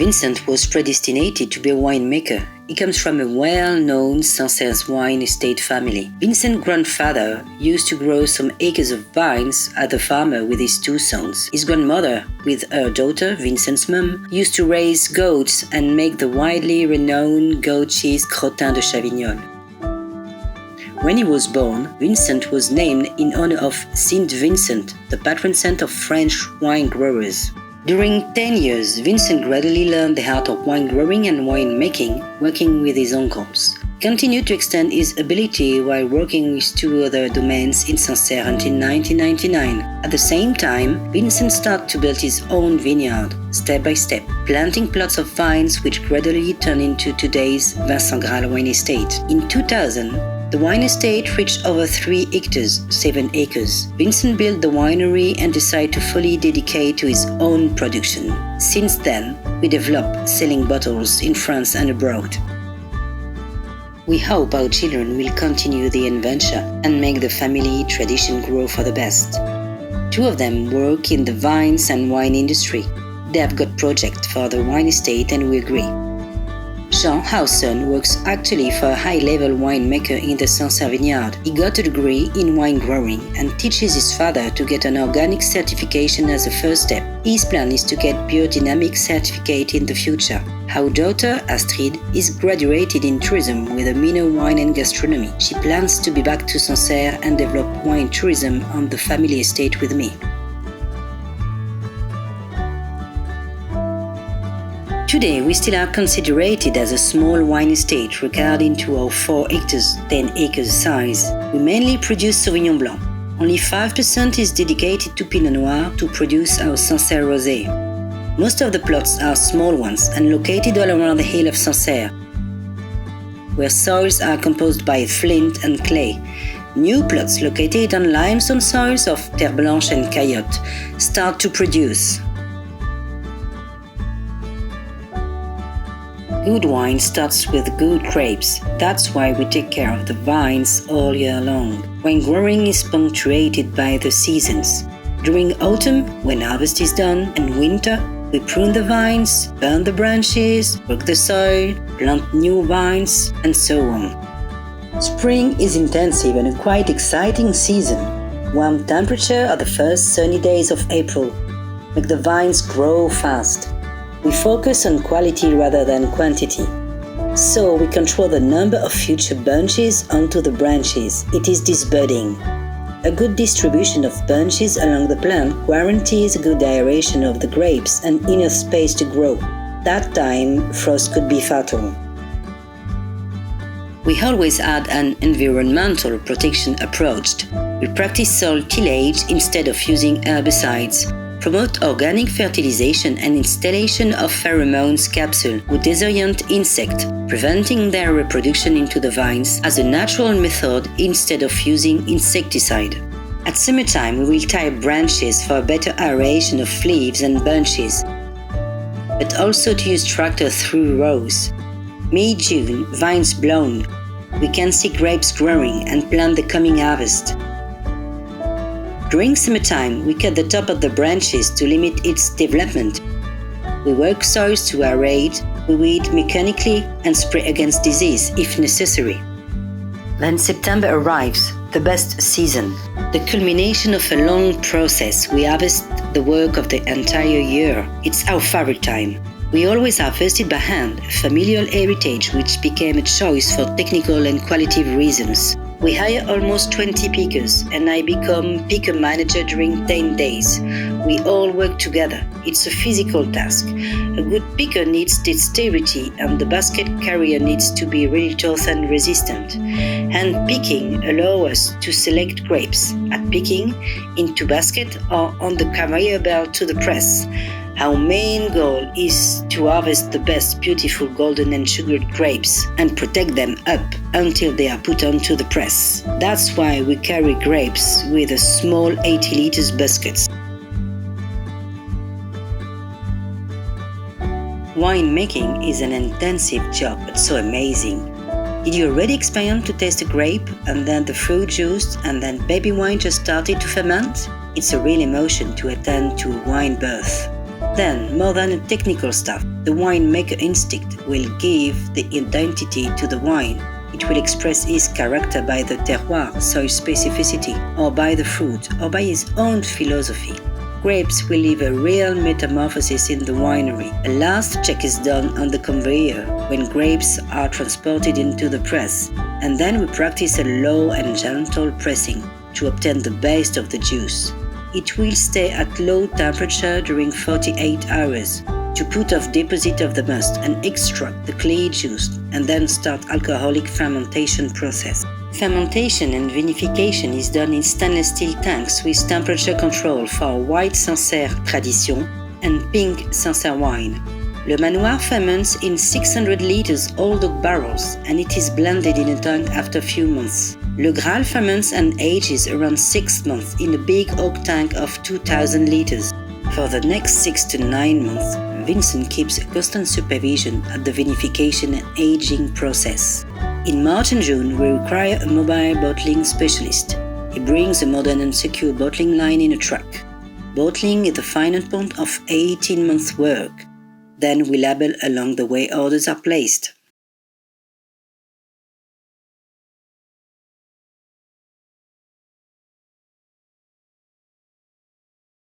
Vincent was predestinated to be a winemaker. He comes from a well-known Sancerre wine estate family. Vincent's grandfather used to grow some acres of vines as a farmer with his two sons. His grandmother, with her daughter, Vincent's mum, used to raise goats and make the widely renowned goat cheese Crottin de Chavignon. When he was born, Vincent was named in honor of Saint Vincent, the patron saint of French wine growers. During 10 years, Vincent gradually learned the art of wine growing and wine making, working with his uncles. He continued to extend his ability while working with two other domains in Sancerre until 1999. At the same time, Vincent started to build his own vineyard, step by step, planting plots of vines which gradually turned into today's Vincent Grall wine estate. In 2000, the wine estate reached over 3 hectares, 7 acres. Vincent built the winery and decided to fully dedicate to his own production. Since then, we developed selling bottles in France and abroad. We hope our children will continue the adventure and make the family tradition grow for the best. 2 of them work in the vines and wine industry. They have got projects for the wine estate and we agree. Jean, our son, works actually for a high-level winemaker in the Sancerre vineyard. He got a degree in wine growing and teaches his father to get an organic certification as a first step. His plan is to get biodynamic certificate in the future. Our daughter, Astrid, is graduated in tourism with a minor wine and gastronomy. She plans to be back to Sancerre and develop wine tourism on the family estate with me. Today, we still are considered as a small wine estate regarding to our 4 hectares, 10 acres size. We mainly produce Sauvignon Blanc. Only 5% is dedicated to Pinot Noir to produce our Sancerre Rosé. Most of the plots are small ones and located all around the hill of Sancerre, where soils are composed by flint and clay. New plots located on limestone soils of Terre Blanche and Cayotte start to produce. Good wine starts with good grapes. That's why we take care of the vines all year long. Wine growing is punctuated by the seasons. During autumn, when harvest is done, and winter, we prune the vines, burn the branches, work the soil, plant new vines, and so on. Spring is intensive and a quite exciting season. Warm temperature are the first sunny days of April make the vines grow fast. We focus on quality rather than quantity. So we control the number of future bunches onto the branches. It is disbudding. A good distribution of bunches along the plant guarantees a good aeration of the grapes and enough space to grow. That time, frost could be fatal. We always add an environmental protection approach. We practice soil tillage instead of using herbicides. Promote organic fertilization and installation of pheromones capsule with disorient insect, preventing their reproduction into the vines as a natural method instead of using insecticide. At summertime, we will tie branches for better aeration of leaves and bunches, but also to use tractor through rows. Mid-June, vines blown. We can see grapes growing and plant the coming harvest. During summertime, we cut the top of the branches to limit its development. We work soils to aerate, we weed mechanically and spray against disease if necessary. Then September arrives, the best season, the culmination of a long process. We harvest the work of the entire year. It's our favorite time. We always harvested by hand, a familial heritage which became a choice for technical and quality reasons. We hire almost 20 pickers and I become picker manager during 10 days. We all work together. It's a physical task. A good picker needs dexterity and the basket carrier needs to be really tough and resistant. Hand picking allows us to select grapes at picking, into basket or on the conveyor belt to the press. Our main goal is to harvest the best beautiful golden and sugared grapes and protect them up until they are put onto the press. That's why we carry grapes with a small 80 liters baskets. Winemaking is an intensive job but so amazing. Did you already experience to taste a grape and then the fruit juice and then baby wine just started to ferment? It's a real emotion to attend to a wine birth. Then, more than a technical stuff, The winemaker instinct will give the identity to the wine. It will express his character by the terroir, soil specificity, or by the fruit, or by his own philosophy. Grapes will leave a real metamorphosis in the winery. A last check is done on the conveyor when grapes are transported into the press, and then we practice a low and gentle pressing to obtain the best of the juice. It will stay at low temperature during 48 hours to put off deposit of the must and extract the clay juice, and then start alcoholic fermentation process. Fermentation and vinification is done in stainless steel tanks with temperature control for white Sancerre Tradition and pink Sancerre wine. Le Manoir ferments in 600 liters old oak barrels, and it is blended in a tank after a few months. Le Grall ferments and ages around 6 months in a big oak tank of 2,000 liters. For the next 6 to 9 months, Vincent keeps a constant supervision at the vinification and aging process. In March and June, we require a mobile bottling specialist. He brings a modern and secure bottling line in a truck. Bottling is the final point of 18 months' work. Then we label along the way orders are placed.